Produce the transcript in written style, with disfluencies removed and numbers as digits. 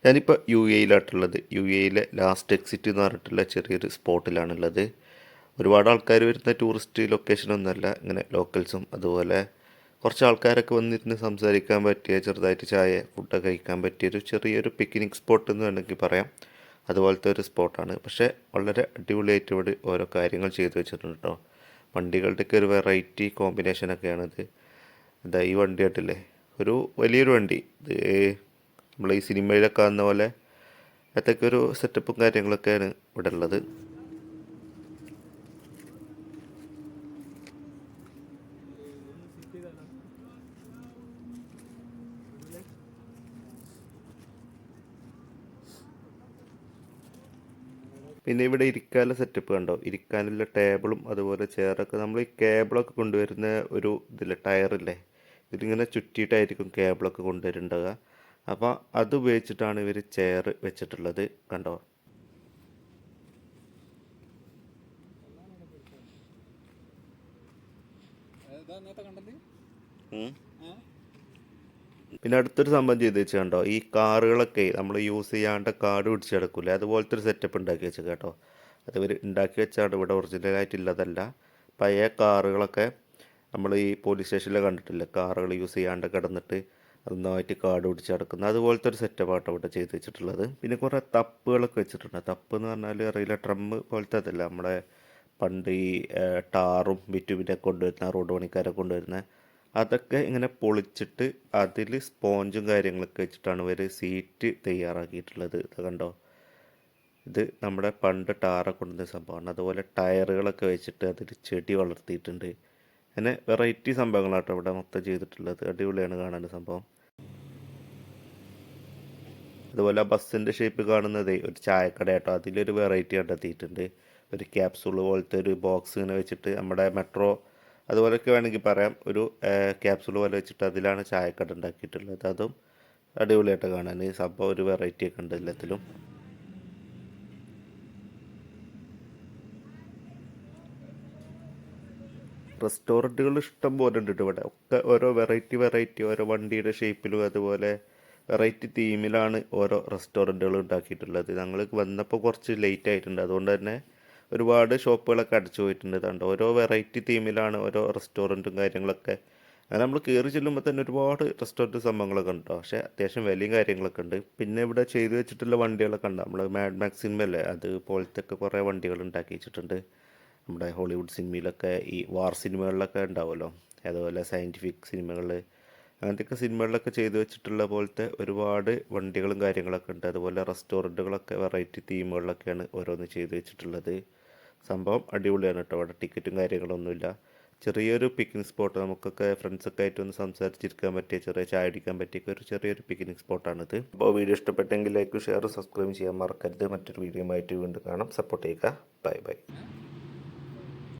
ഞാനിപ്പോൾ U എയിലാട്ടുള്ളത്. U എയിലെ last exit എന്ന് പറഞ്ഞിട്ടുള്ള ചെറിയൊരു സ്പോട്ടിലാണുള്ളത്. ഒരുപാട് ആൾക്കാർ വരുന്ന ടൂറിസ്റ്റ് ലൊക്കേഷനൊന്നുമല്ല, ഇങ്ങനെ ലോക്കൽസും അതുപോലെ കുറച്ച് ആൾക്കാരൊക്കെ വന്നിരുന്ന് സംസാരിക്കാൻ പറ്റിയ, ചെറുതായിട്ട് ചായ ഫുഡൊക്കെ കഴിക്കാൻ പറ്റിയൊരു ചെറിയൊരു പിക്നിക് സ്പോട്ട് എന്ന് വേണമെങ്കിൽ പറയാം. അതുപോലത്തെ ഒരു സ്പോട്ടാണ്. പക്ഷേ വളരെ അടിപൊളിയായിട്ട് ഇവിടെ ഓരോ കാര്യങ്ങൾ ചെയ്തു വെച്ചിട്ടുണ്ട് കേട്ടോ. വണ്ടികളുടെയൊക്കെ ഒരു വെറൈറ്റി കോമ്പിനേഷനൊക്കെയാണിത്. എന്താ ഈ വണ്ടി ആയിട്ടില്ലേ, ഒരു വലിയൊരു വണ്ടി. ഇത് നമ്മൾ ഈ സിനിമയിലൊക്കെ കാണുന്ന പോലെ അതൊക്കെ ഒരു സെറ്റപ്പും കാര്യങ്ങളൊക്കെയാണ് ഇവിടെ ഉള്ളത്. പിന്നെ ഇവിടെ ഇരിക്കാനുള്ള സെറ്റപ്പ് കണ്ടോ, ഇരിക്കാനുള്ള ടേബിളും അതുപോലെ ചെയറൊക്കെ നമ്മൾ ഈ കേബിളൊക്കെ കൊണ്ടുവരുന്ന ഒരു ഇതില്ലേ, ടയറില്ലേ, ഇതിലിങ്ങനെ ചുറ്റിയിട്ടായിരിക്കും കേബിളൊക്കെ കൊണ്ടുവരുന്നുണ്ടാവുക. അപ്പോൾ അത് ഉപയോഗിച്ചിട്ടാണ് ഇവർ ചെയർ വെച്ചിട്ടുള്ളത് കണ്ടോ. പിന്നെ അടുത്തൊരു സംഭവം ചെയ്ത് വെച്ചാൽ കണ്ടോ, ഈ കാറുകളൊക്കെ നമ്മൾ യൂസ് ചെയ്യാണ്ട് കാർഡ് പിടിച്ച് കിടക്കൂലേ, അതുപോലത്തെ ഒരു സെറ്റപ്പ് ഉണ്ടാക്കി വെച്ചത് കേട്ടോ. അത് ഇവർ ഉണ്ടാക്കി വെച്ചാണ്, ഇവിടെ ഒറിജിനലായിട്ടുള്ളതല്ല. പഴയ കാറുകളൊക്കെ നമ്മൾ ഈ പോലീസ് സ്റ്റേഷനിൽ കണ്ടിട്ടില്ല, കാറുകൾ യൂസ് ചെയ്യാണ്ട് കിടന്നിട്ട് നന്നായിട്ട് കാർഡ് പിടിച്ച് കിടക്കുന്നത്, അതുപോലത്തെ ഒരു സെറ്റപ്പാട്ടോ ഇവിടെ ചെയ്ത് വെച്ചിട്ടുള്ളത്. പിന്നെ കുറേ തപ്പുകളൊക്കെ വെച്ചിട്ടുണ്ട്. തപ്പ് എന്ന് പറഞ്ഞാൽ അറിയില്ല, ട്രമ്മ് പോലത്തെ അതല്ല, നമ്മുടെ പണ്ട് ഈ ടാറും ബിറ്റുമിനൊക്കെ കൊണ്ടുവരുന്ന റോഡ് പണിക്കാരെ കൊണ്ടുവരുന്ന അതൊക്കെ ഇങ്ങനെ പൊളിച്ചിട്ട് അതിൽ സ്പോഞ്ചും കാര്യങ്ങളൊക്കെ വെച്ചിട്ടാണ് ഇവർ സീറ്റ് തയ്യാറാക്കിയിട്ടുള്ളത്. ഇത് കണ്ടോ, ഇത് നമ്മുടെ പണ്ട് ടാറൊക്കെ കൊണ്ടുവന്ന സംഭവമാണ്. അതുപോലെ ടയറുകളൊക്കെ വെച്ചിട്ട് അതിൽ ചെടി വളർത്തിയിട്ടുണ്ട്. അങ്ങനെ വെറൈറ്റി സംഭവങ്ങളാട്ടോ ഇവിടെ മൊത്തം ചെയ്തിട്ടുള്ളത്. അടിപൊളിയാണ് കാണാൻ സംഭവം. അതുപോലെ ആ ബസ്സിൻ്റെ ഷേപ്പ് കാണുന്നതേ ഒരു ചായക്കട കേട്ടോ, അതിലൊരു വെറൈറ്റി കണ്ടെത്തിയിട്ടുണ്ട്. ഒരു ക്യാപ്സൂൾ പോലത്തെ ഒരു ബോക്സ് ഇങ്ങനെ വെച്ചിട്ട്, നമ്മുടെ മെട്രോ അതുപോലെയൊക്കെ വേണമെങ്കിൽ പറയാം, ഒരു ക്യാപ്സൂൾ പോലെ വെച്ചിട്ട് അതിലാണ് ചായക്കട ഉണ്ടാക്കിയിട്ടുള്ളത്. അതും അടിപൊളിയായിട്ട് കാണാൻ സംഭവം, ഒരു വെറൈറ്റി ഒക്കെ ഉണ്ട് എല്ലാത്തിലും. റെസ്റ്റോറൻറ്റുകൾ ഇഷ്ടം പോലെ ഉണ്ട് ഇവിടെ. ഒക്കെ ഓരോ വെറൈറ്റി ഓരോ വണ്ടിയുടെ ഷേപ്പിലും അതുപോലെ വെറൈറ്റി തീമിലാണ് ഓരോ റെസ്റ്റോറൻറ്റുകൾ ഉണ്ടാക്കിയിട്ടുള്ളത്. ഞങ്ങൾ വന്നപ്പോൾ കുറച്ച് ലേറ്റ് ആയിട്ടുണ്ട്, അതുകൊണ്ട് തന്നെ ഒരുപാട് ഷോപ്പുകളൊക്കെ അടച്ചു പോയിട്ടുണ്ട്. അതുകൊണ്ട് ഓരോ വെറൈറ്റി തീമിലാണ് ഓരോ റെസ്റ്റോറൻറ്റും കാര്യങ്ങളൊക്കെ. അങ്ങനെ നമ്മൾ കയറി ചെല്ലുമ്പോൾ തന്നെ ഒരുപാട് റെസ്റ്റോറൻറ്റ് സംഭവങ്ങളൊക്കെ ഉണ്ട്, പക്ഷേ അത്യാവശ്യം വിലയും കാര്യങ്ങളൊക്കെ ഉണ്ട്. പിന്നെ ഇവിടെ ചെയ്തു വെച്ചിട്ടുള്ള വണ്ടികളൊക്കെ ഉണ്ട്, നമ്മൾ മാഡ് മാക്സ് സിനിമയല്ലേ അതുപോലത്തെ ഒക്കെ കുറേ വണ്ടികൾ ഉണ്ടാക്കി വെച്ചിട്ടുണ്ട്. നമ്മുടെ ഹോളിവുഡ് സിനിമയിലൊക്കെ ഈ വാർ സിനിമകളിലൊക്കെ ഉണ്ടാവുമല്ലോ, അതുപോലെ സയൻറ്റിഫിക് സിനിമകൾ, അങ്ങനത്തെയൊക്കെ സിനിമകളിലൊക്കെ ചെയ്തു വെച്ചിട്ടുള്ള പോലത്തെ ഒരുപാട് വണ്ടികളും കാര്യങ്ങളൊക്കെ ഉണ്ട്. അതുപോലെ റെസ്റ്റോറൻറ്റുകളൊക്കെ വെറൈറ്റി തീമുകളിലൊക്കെയാണ് ഓരോന്ന് ചെയ്തു വെച്ചിട്ടുള്ളത്. സംഭവം അടിപൊളിയാണ് കേട്ടോ. അവിടെ ടിക്കറ്റും കാര്യങ്ങളൊന്നുമില്ല. ചെറിയൊരു പിക്നിക് സ്പോട്ട്, നമുക്കൊക്കെ ഫ്രണ്ട്സൊക്കെ ആയിട്ട് ഒന്ന് സംസാരിച്ചിരിക്കാൻ പറ്റിയ, ചെറിയ ചായ അടിക്കാൻ പറ്റിയ ഒരു ചെറിയൊരു പിക്നിക് സ്പോട്ടാണിത്. അപ്പോൾ വീഡിയോ ഇഷ്ടപ്പെട്ടെങ്കിൽ ലൈക്ക് ഷെയർ സബ്സ്ക്രൈബ് ചെയ്യാൻ മറക്കരുത്. മറ്റൊരു വീഡിയോ ആയിട്ട് വീണ്ടും കാണാം. സപ്പോർട്ട് ചെയ്യുക. Bye bye.